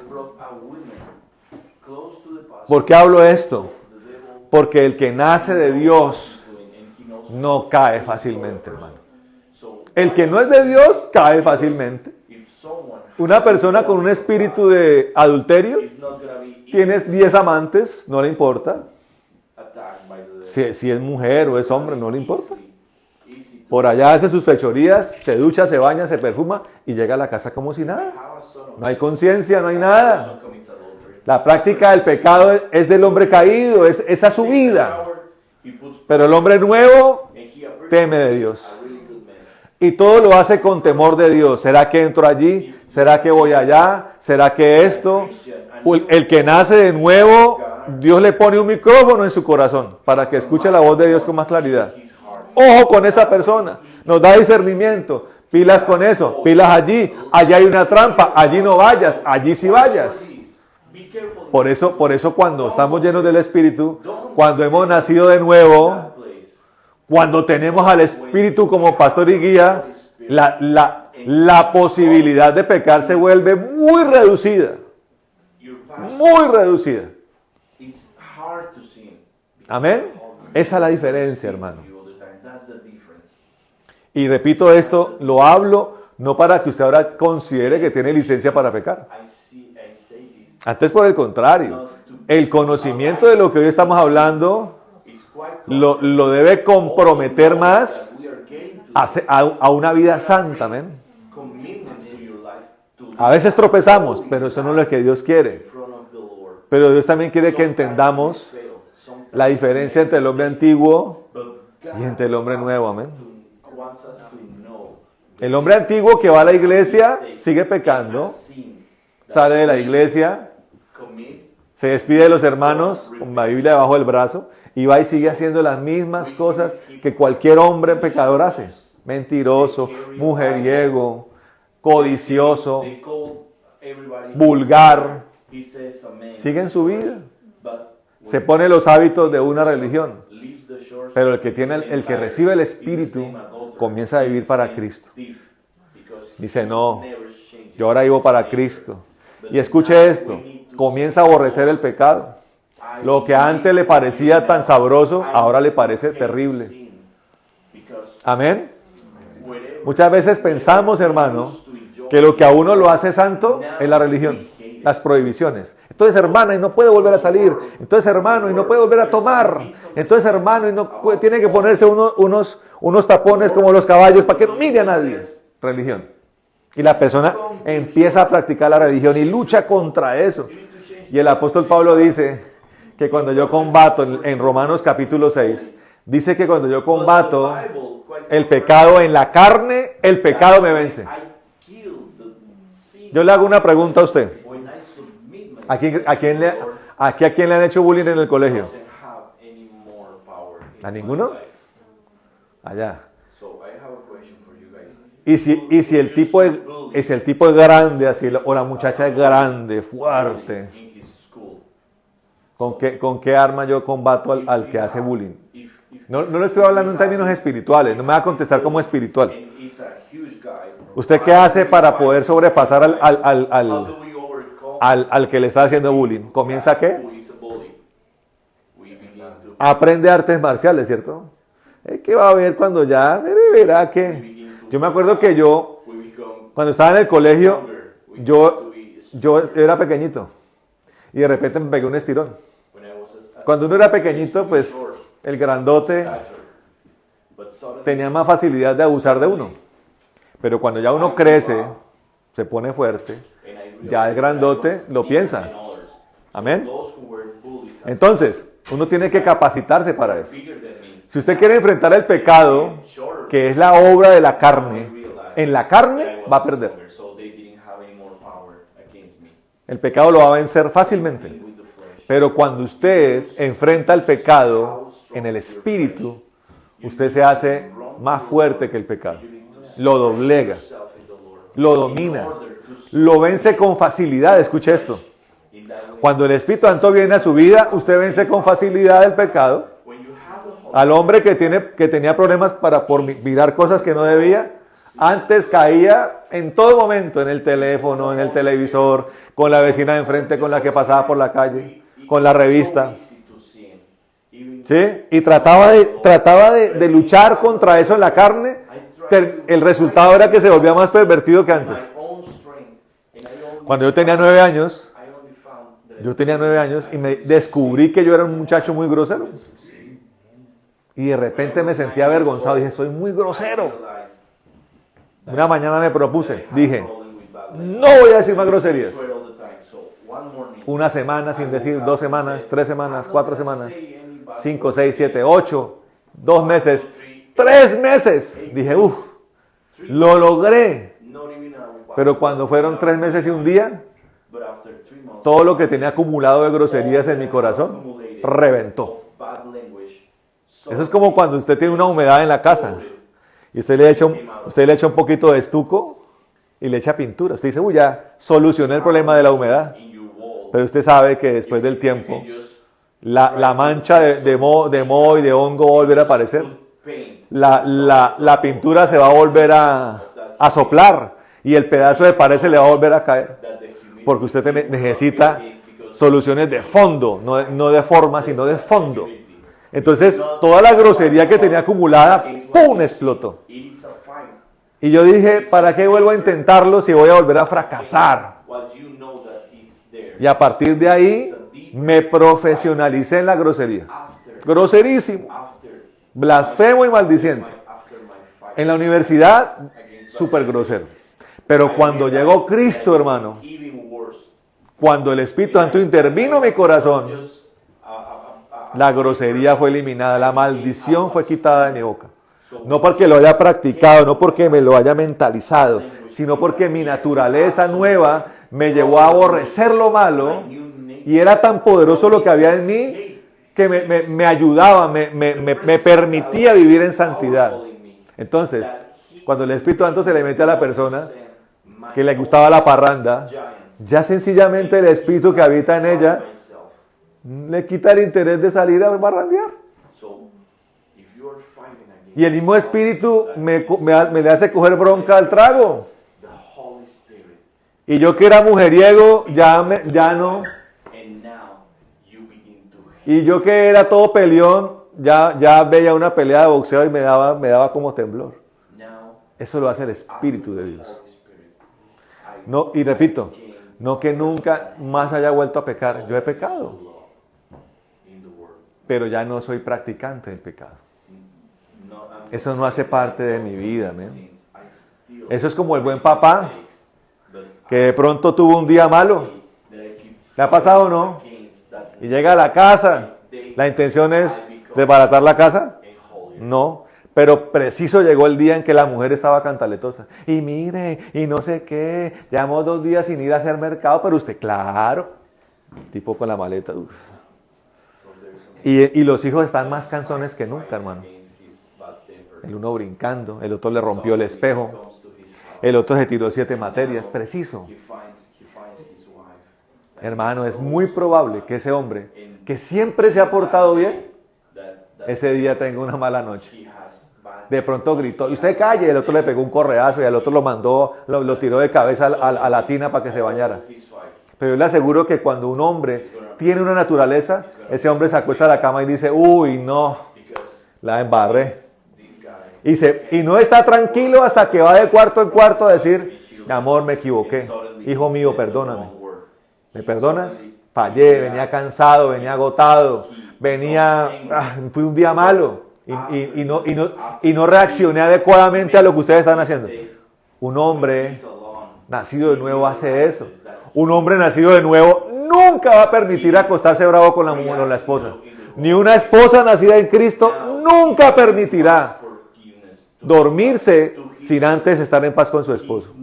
¿Por qué hablo esto? Porque el que nace de Dios no cae fácilmente, hermano. El que no es de Dios cae fácilmente. Una persona con un espíritu de adulterio, tienes 10 amantes, no le importa. Si es mujer o es hombre, no le importa. Por allá hace sus fechorías, se ducha, se baña, se perfuma y llega a la casa como si nada. No hay conciencia, no hay nada. La práctica del pecado es del hombre caído, esa es su vida. Pero el hombre nuevo teme de Dios. Y todo lo hace con temor de Dios. ¿Será que entro allí? ¿Será que voy allá? ¿Será que esto? El que nace de nuevo, Dios le pone un micrófono en su corazón para que escuche la voz de Dios con más claridad. Ojo con esa persona. Nos da discernimiento. Pilas con eso. Pilas allí. Allí hay una trampa. Allí no vayas. Allí sí vayas. Por eso cuando estamos llenos del Espíritu, cuando hemos nacido de nuevo, cuando tenemos al Espíritu como pastor y guía, la posibilidad de pecar se vuelve muy reducida. Muy reducida. Amén. Esa es la diferencia, hermano. Y repito esto, lo hablo no para que usted ahora considere que tiene licencia para pecar. Antes por el contrario, el conocimiento de lo que hoy estamos hablando lo debe comprometer más a una vida santa, amén. A veces tropezamos, pero eso no es lo que Dios quiere. Pero Dios también quiere que entendamos la diferencia entre el hombre antiguo y entre el hombre nuevo, amén. El hombre antiguo que va a la iglesia sigue pecando, sale de la iglesia, se despide de los hermanos con la Biblia debajo del brazo y va y sigue haciendo las mismas cosas que cualquier hombre pecador hace. Mentiroso, mujeriego, codicioso, vulgar. Sigue en su vida. Se pone los hábitos de una religión. Pero el que recibe el Espíritu comienza a vivir para Cristo. Dice, no, yo ahora vivo para Cristo. Y escuche esto, comienza a aborrecer el pecado. Lo que antes le parecía tan sabroso, ahora le parece terrible. Amén. Muchas veces pensamos, hermano, que lo que a uno lo hace santo es la religión, las prohibiciones. Entonces, hermano, y no puede volver a salir. Entonces, hermano, y no puede volver a tomar. Entonces, hermano, y no tiene que ponerse unos tapones como los caballos para que no mire a nadie. Religión. Y la persona empieza a practicar la religión y lucha contra eso. Y el apóstol Pablo dice que cuando yo combato, en Romanos capítulo 6, dice que cuando yo combato el pecado en la carne, el pecado me vence. Yo le hago una pregunta a usted. ¿A quién le han hecho bullying en el colegio? ¿A ninguno? Allá. Y si el tipo es grande, así, o la muchacha es grande, fuerte, ¿con qué arma yo combato al que hace bullying? No le estoy hablando en términos espirituales, no me va a contestar como espiritual. ¿Usted qué hace para poder sobrepasar al que le está haciendo bullying? ¿Comienza qué? Aprende artes marciales, ¿cierto? ¿Qué va a ver cuando ya verá que... Yo me acuerdo que cuando estaba en el colegio, yo era pequeñito y de repente me pegué un estirón. Cuando uno era pequeñito, pues el grandote tenía más facilidad de abusar de uno. Pero cuando ya uno crece, se pone fuerte, ya el grandote lo piensa. Amén. Entonces, uno tiene que capacitarse para eso. Si usted quiere enfrentar el pecado, que es la obra de la carne, en la carne va a perder. El pecado lo va a vencer fácilmente. Pero cuando usted enfrenta el pecado en el espíritu, usted se hace más fuerte que el pecado. Lo doblega, lo domina, lo vence con facilidad. Escuche esto. Cuando el Espíritu Santo viene a su vida, usted vence con facilidad el pecado. Al hombre que tenía problemas por mirar cosas que no debía, antes caía en todo momento, en el teléfono, en el televisor, con la vecina de enfrente con la que pasaba por la calle, con la revista. ¿Sí? Y trataba de luchar contra eso en la carne. El resultado era que se volvía más pervertido que antes. Cuando yo tenía 9 años y me descubrí que yo era un muchacho muy grosero. Y de repente me sentí avergonzado. Dije, soy muy grosero. Una mañana me propuse. Dije, no voy a decir más groserías. Una semana sin decir, 2 semanas, 3 semanas, 4 semanas, 5, 6, 7, 8, 2 meses, 3 meses. Dije, lo logré. Pero cuando fueron 3 meses y un día, todo lo que tenía acumulado de groserías en mi corazón reventó. Eso es como cuando usted tiene una humedad en la casa y usted le echa un poquito de estuco y le echa pintura. Usted dice, ya solucioné el problema de la humedad. Pero usted sabe que después del tiempo la mancha de moho y de hongo va a volver a aparecer. La pintura se va a volver a soplar y el pedazo de pared se le va a volver a caer. Porque usted necesita soluciones de fondo, no de forma, sino de fondo. Entonces, toda la grosería que tenía acumulada, ¡pum!, explotó. Y yo dije, ¿para qué vuelvo a intentarlo si voy a volver a fracasar? Y a partir de ahí, me profesionalicé en la grosería. Groserísimo. Blasfemo y maldiciente. En la universidad, súper grosero. Pero cuando llegó Cristo, hermano, cuando el Espíritu Santo intervino en mi corazón, la grosería fue eliminada, la maldición fue quitada de mi boca. No porque lo haya practicado, no porque me lo haya mentalizado, sino porque mi naturaleza nueva me llevó a aborrecer lo malo y era tan poderoso lo que había en mí que me ayudaba, me permitía vivir en santidad. Entonces, cuando el Espíritu Santo se le mete a la persona que le gustaba la parranda, ya sencillamente el Espíritu que habita en ella le quita el interés de salir a barrandear. Y el mismo Espíritu me le hace coger bronca al trago. Y yo que era mujeriego, ya no. Y yo que era todo peleón, ya veía una pelea de boxeo y me daba como temblor. Eso lo hace el Espíritu de Dios. No, y repito, no que nunca más haya vuelto a pecar. Yo he pecado, pero ya no soy practicante del pecado. Eso no hace parte de mi vida, ¿me? Eso es como el buen papá que de pronto tuvo un día malo. ¿Le ha pasado o no? Y llega a la casa. ¿La intención es desbaratar la casa? No. Pero preciso llegó el día en que la mujer estaba cantaletosa. Y mire, y no sé qué, llevamos 2 días sin ir a hacer mercado, pero usted, claro, tipo con la maleta. Uf. So there's some Y los hijos están más cansones que nunca, hermano. against his bad temper. El uno brincando, el otro le rompió el espejo, Comes to his house. el otro se tiró 7 materias, preciso. He finds his wife. Hermano, es muy probable que ese hombre, que siempre se ha portado bien, That ese día tenga una mala noche. he has bad. De pronto gritó, y usted calle, el otro le pegó un correazo y al otro lo mandó, lo tiró de cabeza a la tina para que se bañara. His wife. Pero yo le aseguro que cuando un hombre tiene una naturaleza, ese hombre se acuesta a la cama y dice, uy, no, Because la embarré. this guy. Y no está tranquilo hasta que va de cuarto en cuarto a decir, mi amor, me equivoqué. Hijo mío, perdóname. ¿Me perdonas? Fallé, venía cansado, venía agotado, fui un día malo y no reaccioné adecuadamente a lo que ustedes están haciendo. Un hombre nacido de nuevo hace eso. Un hombre nacido de nuevo nunca va a permitir acostarse bravo con la esposa. Ni una esposa nacida en Cristo nunca permitirá dormirse sin antes estar en paz con su esposo.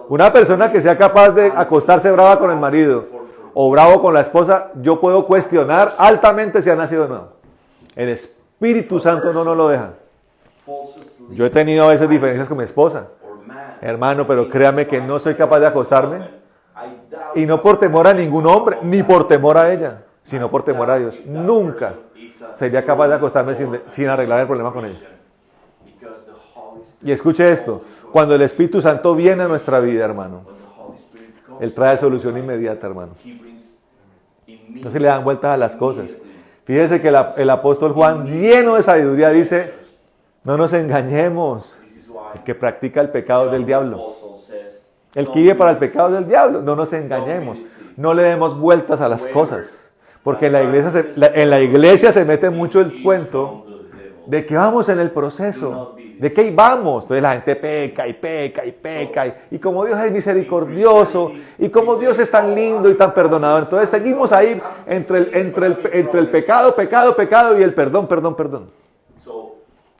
Una persona que sea capaz de acostarse brava con el marido o bravo con la esposa, yo puedo cuestionar altamente si ha nacido de nuevo. El Espíritu Santo no nos lo deja. Yo he tenido a veces diferencias con mi esposa, hermano, pero créame que no soy capaz de acostarme, y no por temor a ningún hombre, ni por temor a ella, sino por temor a Dios. Nunca sería capaz de acostarme sin arreglar el problema con ella. Y escuche esto, cuando el Espíritu Santo viene a nuestra vida, hermano, Él trae solución inmediata, hermano. No se le dan vueltas a las cosas. Fíjese que el apóstol Juan, lleno de sabiduría, dice, no nos engañemos, el que practica el pecado es del diablo. El que vive para el pecado es del diablo. No nos engañemos, no le demos vueltas a las cosas. Porque en la iglesia se mete mucho el cuento de que vamos en el proceso, de que ahí vamos. Entonces la gente peca y peca y peca. Y como Dios es misericordioso, y como Dios es tan lindo y tan perdonador, entonces seguimos ahí entre el pecado y el perdón.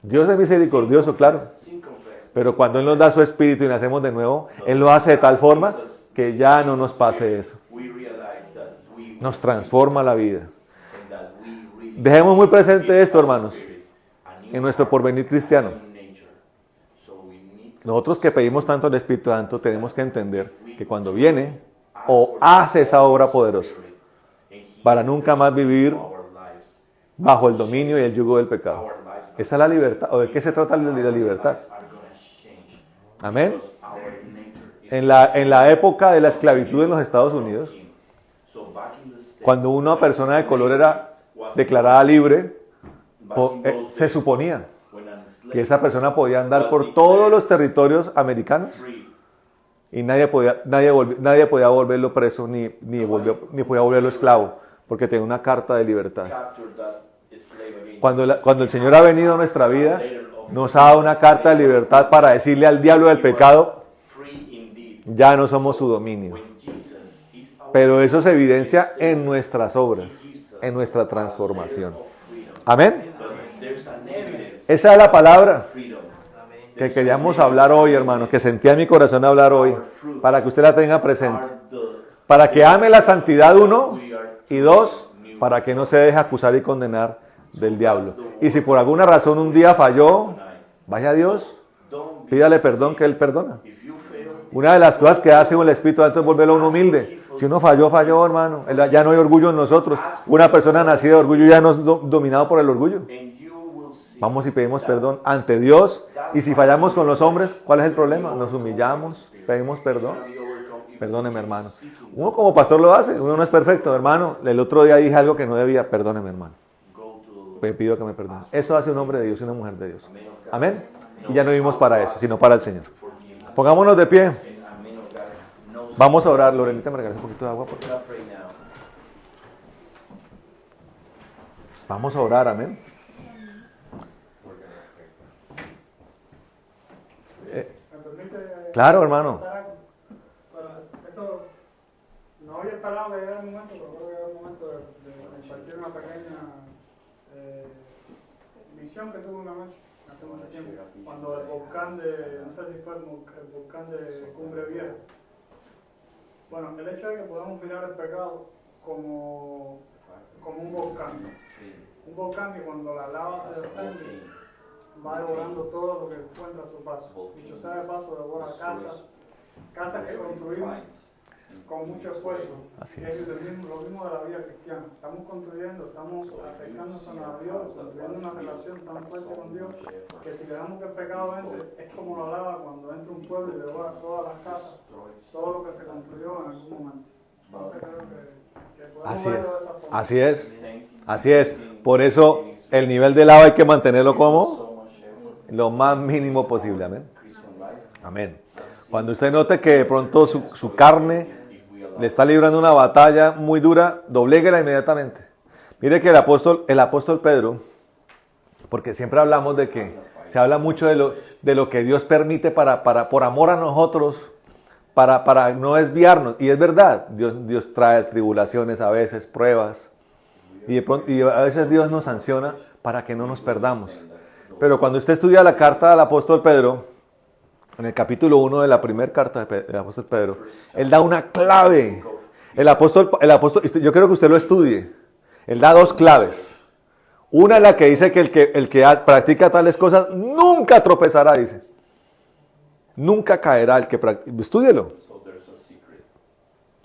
Dios es misericordioso, claro. Pero cuando Él nos da su espíritu y nacemos de nuevo, Él lo hace de tal forma que ya no nos pase eso. Nos transforma la vida. Dejemos muy presente esto, hermanos, en nuestro porvenir cristiano. Nosotros que pedimos tanto al Espíritu Santo tenemos que entender que cuando viene o hace esa obra poderosa para nunca más vivir bajo el dominio y el yugo del pecado. Esa es la libertad. ¿O de qué se trata la libertad? Amén. En la época de la esclavitud en los Estados Unidos, cuando una persona de color era declarada libre, se suponía que esa persona podía andar por todos los territorios americanos y nadie podía volverlo preso ni podía volverlo esclavo, porque tenía una carta de libertad. Cuando el Señor ha venido a nuestra vida, nos ha dado una carta de libertad para decirle al diablo del pecado, ya no somos su dominio. Pero eso se evidencia en nuestras obras, en nuestra transformación. Amén. Esa es la palabra que queríamos hablar hoy, hermano, que sentía en mi corazón hablar hoy, para que usted la tenga presente. Para que ame la santidad, 1, y 2, para que no se deje acusar y condenar del diablo. Y si por alguna razón un día falló, vaya a Dios, pídale perdón, que Él perdona. Una de las cosas que hace el Espíritu Santo es volverlo a uno humilde. Si uno falló, hermano. Ya no hay orgullo en nosotros. Una persona nacida de orgullo ya no es dominado por el orgullo. Vamos y pedimos perdón ante Dios. Y si fallamos con los hombres, ¿cuál es el problema? Nos humillamos, pedimos perdón. Perdóneme, hermano. Uno como pastor lo hace. Uno no es perfecto, hermano. El otro día dije algo que no debía. Perdóneme, hermano. Me pido que me perdone. Eso hace un hombre de Dios y una mujer de Dios. Amén. Y ya no vivimos para eso, sino para el Señor. Pongámonos de pie. Vamos a orar. Lorenita, me regalas un poquito de agua, por favor. Vamos a orar, amén. Claro, hermano. Esto no había esperado que llegara el momento, pero creo que llegó el momento de compartir una pequeña misión que tuve una noche. hace mucho tiempo, cuando el volcán de, no sé si fue el volcán de Cumbre Vieja. Bueno, el hecho de que podamos mirar el pecado como un volcán. Un volcán que cuando la lava se desprende, va devorando todo lo que encuentra a su paso. Dicho sea de paso, devora casas que construimos con mucho esfuerzo. Así Es es. lo mismo de la vida cristiana. Estamos construyendo, estamos acercándonos a Dios, construyendo una relación tan fuerte con Dios, que si dejamos que el pecado entre, es como la lava cuando entra un pueblo y devora todas las casas, todo lo que se construyó en algún momento. Entonces creo que podemos Así es. verlo de esa forma. Así es. Así es. Por eso el nivel de lava hay que mantenerlo como lo más mínimo posible. Amén. Amén. Cuando usted note que de pronto su carne le está librando una batalla muy dura, dobléguela inmediatamente. Mire que el apóstol Pedro, porque siempre hablamos de que se habla mucho de lo que Dios permite por amor a nosotros, para no desviarnos. Y es verdad, Dios trae tribulaciones a veces, pruebas. Y a veces Dios nos sanciona para que no nos perdamos. Pero cuando usted estudia la carta del apóstol Pedro, en el capítulo 1 de la primera carta del apóstol Pedro, él da una clave. El apóstol, yo quiero que usted lo estudie. Él da dos claves. Una es la que dice que el que practica tales cosas nunca tropezará, dice. Nunca caerá el que practica. Estúdielo.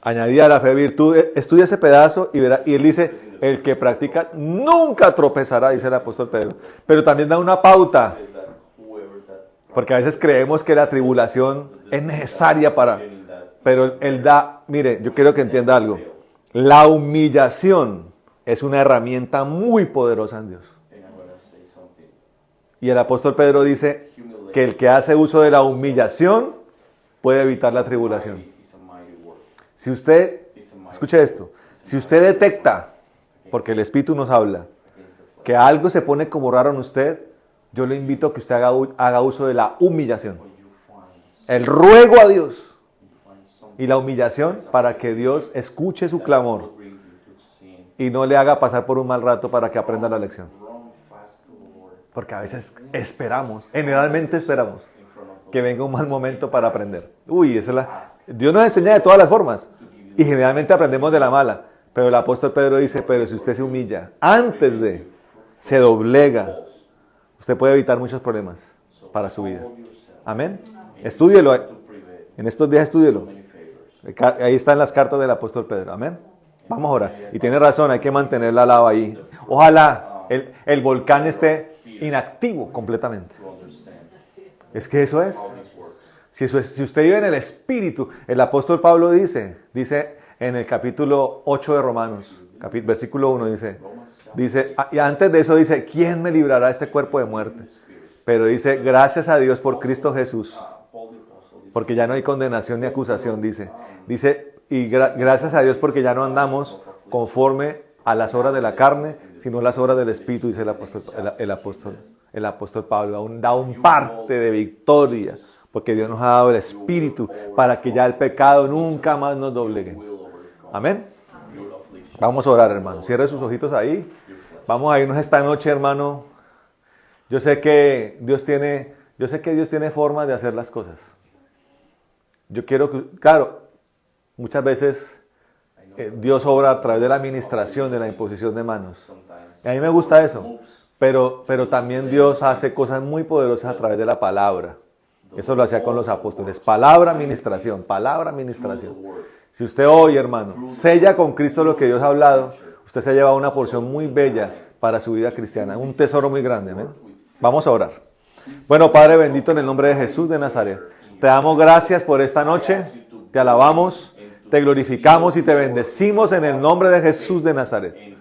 Añadida a la fe virtud, estudia ese pedazo y verá. Y él dice, el que practica nunca tropezará, dice el apóstol Pedro. Pero también da una pauta. Porque a veces creemos que la tribulación es necesaria pero él da, mire, yo quiero que entienda algo. La humillación es una herramienta muy poderosa en Dios. Y el apóstol Pedro dice que el que hace uso de la humillación puede evitar la tribulación. Si usted, escuche esto, si usted detecta, porque el Espíritu nos habla, que algo se pone como raro en usted, yo le invito a que usted haga uso de la humillación. El ruego a Dios y la humillación para que Dios escuche su clamor y no le haga pasar por un mal rato para que aprenda la lección. Porque a veces generalmente esperamos que venga un mal momento para aprender. Dios nos enseña de todas las formas y generalmente aprendemos de la mala. Pero el apóstol Pedro dice, pero si usted se humilla, se doblega, usted puede evitar muchos problemas para su vida. Amén. Estúdielo. En estos días estúdielo. Ahí están las cartas del apóstol Pedro. Amén. Vamos a orar. Y tiene razón, hay que mantener la lava ahí. Ojalá el volcán esté inactivo completamente. Es que eso es. Si usted vive en el Espíritu, el apóstol Pablo dice en el capítulo 8 de Romanos, versículo 1, dice, y antes de eso dice, ¿quién me librará de este cuerpo de muerte? Pero dice, gracias a Dios por Cristo Jesús, porque ya no hay condenación ni acusación, dice, y gracias a Dios porque ya no andamos conforme a las obras de la carne, sino las obras del Espíritu, dice el apóstol Pablo, aún da un parte de victoria, porque Dios nos ha dado el Espíritu para que ya el pecado nunca más nos doblegue. Amén. Vamos a orar, hermano. Cierre sus ojitos ahí. Vamos a irnos esta noche, hermano. Yo sé que Dios tiene formas de hacer las cosas. Yo quiero que, claro, muchas veces Dios obra a través de la administración, de la imposición de manos. Y a mí me gusta eso. Pero también Dios hace cosas muy poderosas a través de la palabra. Eso lo hacía con los apóstoles. Palabra, administración. Si usted hoy, hermano, sella con Cristo lo que Dios ha hablado, usted se lleva una porción muy bella para su vida cristiana. Un tesoro muy grande. ¿Amén? Vamos a orar. Bueno, Padre bendito, en el nombre de Jesús de Nazaret, te damos gracias por esta noche. Te alabamos, te glorificamos y te bendecimos en el nombre de Jesús de Nazaret.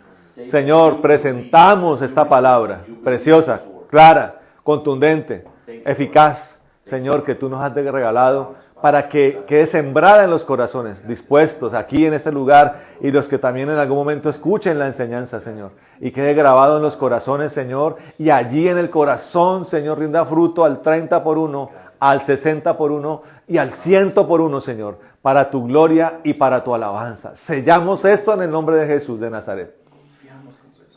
Señor, presentamos esta palabra preciosa, clara, contundente, eficaz, Señor, que tú nos has regalado para que quede sembrada en los corazones, dispuestos aquí en este lugar, y los que también en algún momento escuchen la enseñanza, Señor, y quede grabado en los corazones, Señor, y allí en el corazón, Señor, rinda fruto al 30 por 1, al 60 por 1 y al 100 por 1, Señor, para tu gloria y para tu alabanza. Sellamos esto en el nombre de Jesús de Nazaret.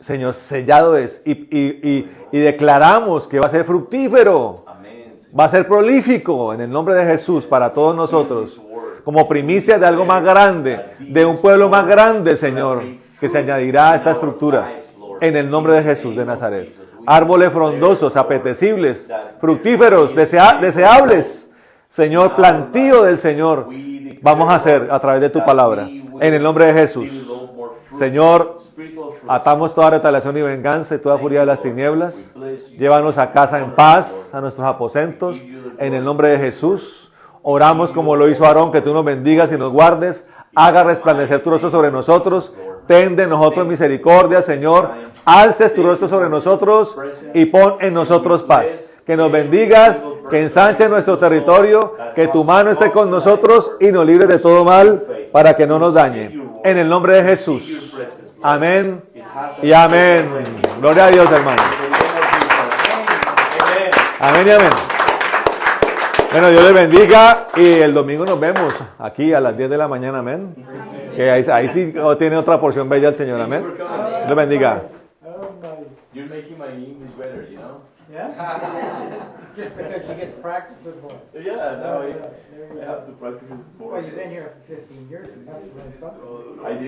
Señor, sellado es. Y declaramos que va a ser fructífero, Amén. va a ser prolífico en el nombre de Jesús para todos nosotros. Como primicia de algo más grande, de un pueblo más grande, Señor, que se añadirá a esta estructura. En el nombre de Jesús de Nazaret. Árboles frondosos, apetecibles, fructíferos, deseables. Señor, plantío del Señor. Vamos a hacer a través de tu palabra. En el nombre de Jesús. Señor, atamos toda retaliación y venganza y toda furia de las tinieblas. Llévanos a casa en paz, a nuestros aposentos. En el nombre de Jesús. Oramos como lo hizo Aarón, que tú nos bendigas y nos guardes. Haga resplandecer tu rostro sobre nosotros. Ten de nosotros misericordia, Señor. Alces tu rostro sobre nosotros y pon en nosotros paz. Que nos bendigas, que ensanche nuestro territorio, que tu mano esté con nosotros y nos libre de todo mal para que no nos dañe. En el nombre de Jesús. Amén y amén. Gloria a Dios, hermano. Amén y amén. Bueno, Dios les bendiga y el domingo nos vemos aquí a las 10 de la mañana, amén. Que ahí sí tiene otra porción bella el Señor, amén. Dios les bendiga. You're making my English better, you know? Yeah? Just because you get to practice it more. Yeah, now There you I go. have to practice it more. Well, you've been here for 15 years, you must have learned something. I did